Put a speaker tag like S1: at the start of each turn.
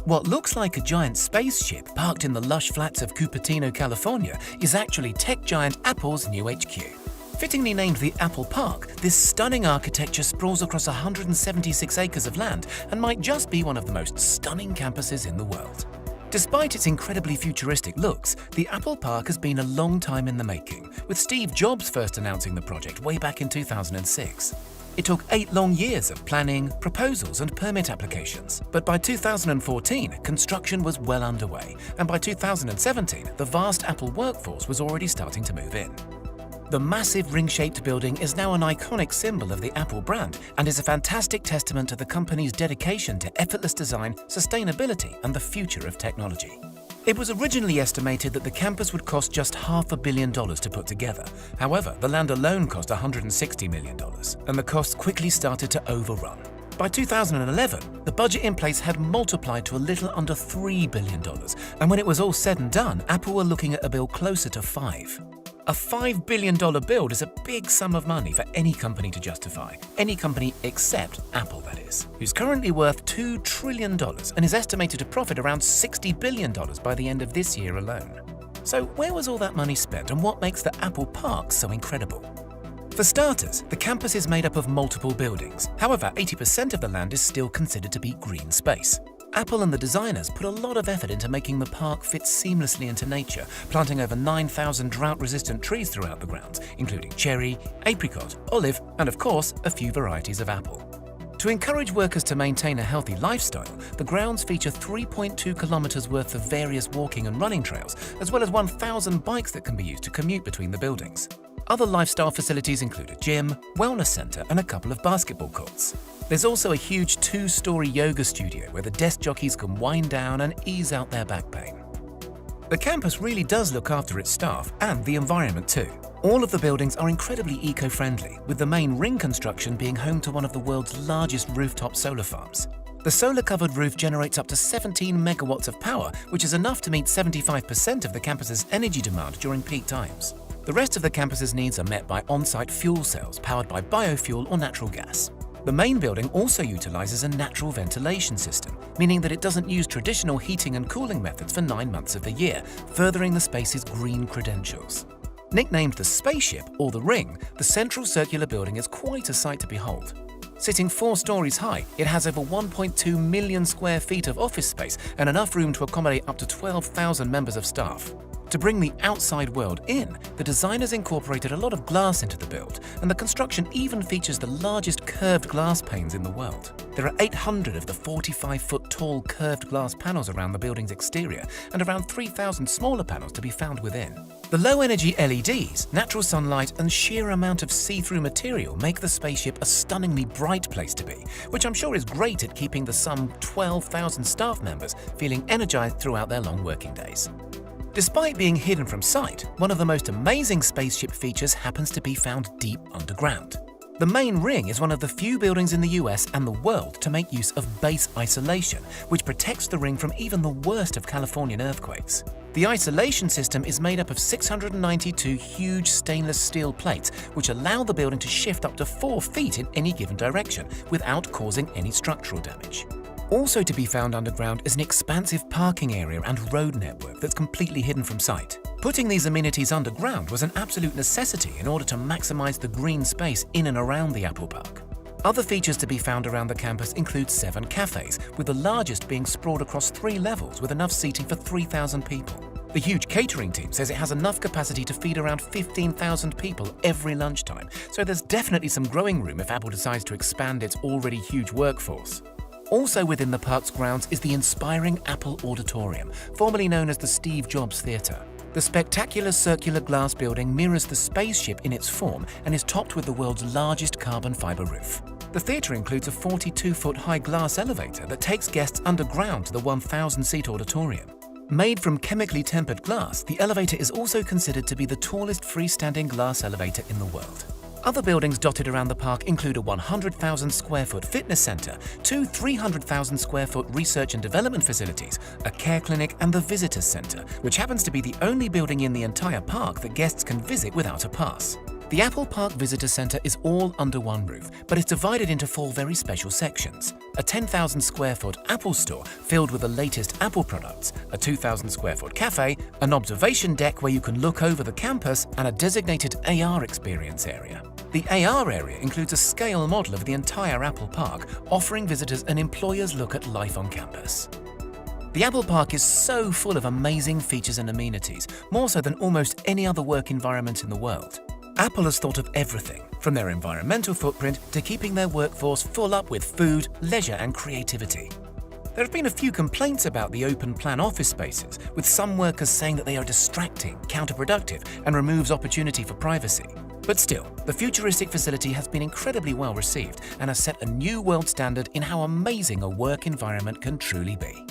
S1: What looks like a giant spaceship parked in the lush flats of Cupertino, California, is actually tech giant Apple's new HQ. Fittingly named the Apple Park, this stunning architecture sprawls across 176 acres of land and might just be one of the most stunning campuses in the world. Despite its incredibly futuristic looks, the Apple Park has been a long time in the making, with Steve Jobs first announcing the project way back in 2006. It took 8 long years of planning, proposals and permit applications, but by 2014, construction was well underway, and by 2017, the vast Apple workforce was already starting to move in. The massive ring-shaped building is now an iconic symbol of the Apple brand and is a fantastic testament to the company's dedication to effortless design, sustainability and the future of technology. It was originally estimated that the campus would cost just $500 million to put together. However, the land alone cost $160 million, and the costs quickly started to overrun. By 2011, the budget in place had multiplied to a little under $3 billion, and when it was all said and done, Apple were looking at a bill closer to $5. A $5 billion build is a big sum of money for any company to justify. Any company except Apple, that is, who's currently worth $2 trillion and is estimated to profit around $60 billion by the end of this year alone. So where was all that money spent and what makes the Apple Park so incredible? For starters, the campus is made up of multiple buildings. However, 80% of the land is still considered to be green space. Apple and the designers put a lot of effort into making the park fit seamlessly into nature, planting over 9,000 drought-resistant trees throughout the grounds, including cherry, apricot, olive, and of course, a few varieties of apple. To encourage workers to maintain a healthy lifestyle, the grounds feature 3.2 kilometers worth of various walking and running trails, as well as 1,000 bikes that can be used to commute between the buildings. Other lifestyle facilities include a gym, wellness center, and a couple of basketball courts. There's also a huge 2-story yoga studio where the desk jockeys can wind down and ease out their back pain. The campus really does look after its staff and the environment too. All of the buildings are incredibly eco-friendly, with the main ring construction being home to one of the world's largest rooftop solar farms. The solar-covered roof generates up to 17 megawatts of power, which is enough to meet 75% of the campus's energy demand during peak times. The rest of the campus's needs are met by on-site fuel cells powered by biofuel or natural gas. The main building also utilizes a natural ventilation system, meaning that it doesn't use traditional heating and cooling methods for 9 months of the year, furthering the space's green credentials. Nicknamed the Spaceship or the Ring, the central circular building is quite a sight to behold. Sitting 4 stories high, it has over 1.2 million square feet of office space and enough room to accommodate up to 12,000 members of staff. To bring the outside world in, the designers incorporated a lot of glass into the build, and the construction even features the largest curved glass panes in the world. There are 800 of the 45-foot tall curved glass panels around the building's exterior, and around 3,000 smaller panels to be found within. The low-energy LEDs, natural sunlight, and sheer amount of see-through material make the spaceship a stunningly bright place to be, which I'm sure is great at keeping the some 12,000 staff members feeling energized throughout their long working days. Despite being hidden from sight, one of the most amazing spaceship features happens to be found deep underground. The main ring is one of the few buildings in the US and the world to make use of base isolation, which protects the ring from even the worst of Californian earthquakes. The isolation system is made up of 692 huge stainless steel plates, which allow the building to shift up to 4 feet in any given direction without causing any structural damage. Also to be found underground is an expansive parking area and road network that's completely hidden from sight. Putting these amenities underground was an absolute necessity in order to maximize the green space in and around the Apple Park. Other features to be found around the campus include 7 cafes, with the largest being sprawled across 3 levels with enough seating for 3,000 people. The huge catering team says it has enough capacity to feed around 15,000 people every lunchtime, so there's definitely some growing room if Apple decides to expand its already huge workforce. Also within the park's grounds is the inspiring Apple Auditorium, formerly known as the Steve Jobs Theatre. The spectacular circular glass building mirrors the spaceship in its form and is topped with the world's largest carbon fiber roof. The theatre includes a 42-foot high glass elevator that takes guests underground to the 1,000-seat auditorium. Made from chemically tempered glass, the elevator is also considered to be the tallest freestanding glass elevator in the world. Other buildings dotted around the park include a 100,000 square foot fitness center, 2 300,000 square foot research and development facilities, a care clinic, and the visitors center, which happens to be the only building in the entire park that guests can visit without a pass. The Apple Park Visitor Center is all under one roof, but it's divided into 4 very special sections. A 10,000 square foot Apple store filled with the latest Apple products, a 2,000 square foot cafe, an observation deck where you can look over the campus, and a designated AR experience area. The AR area includes a scale model of the entire Apple Park, offering visitors an employer's look at life on campus. The Apple Park is so full of amazing features and amenities, more so than almost any other work environment in the world. Apple has thought of everything, from their environmental footprint to keeping their workforce full up with food, leisure and creativity. There have been a few complaints about the open-plan office spaces, with some workers saying that they are distracting, counterproductive and removes opportunity for privacy. But still, the futuristic facility has been incredibly well received and has set a new world standard in how amazing a work environment can truly be.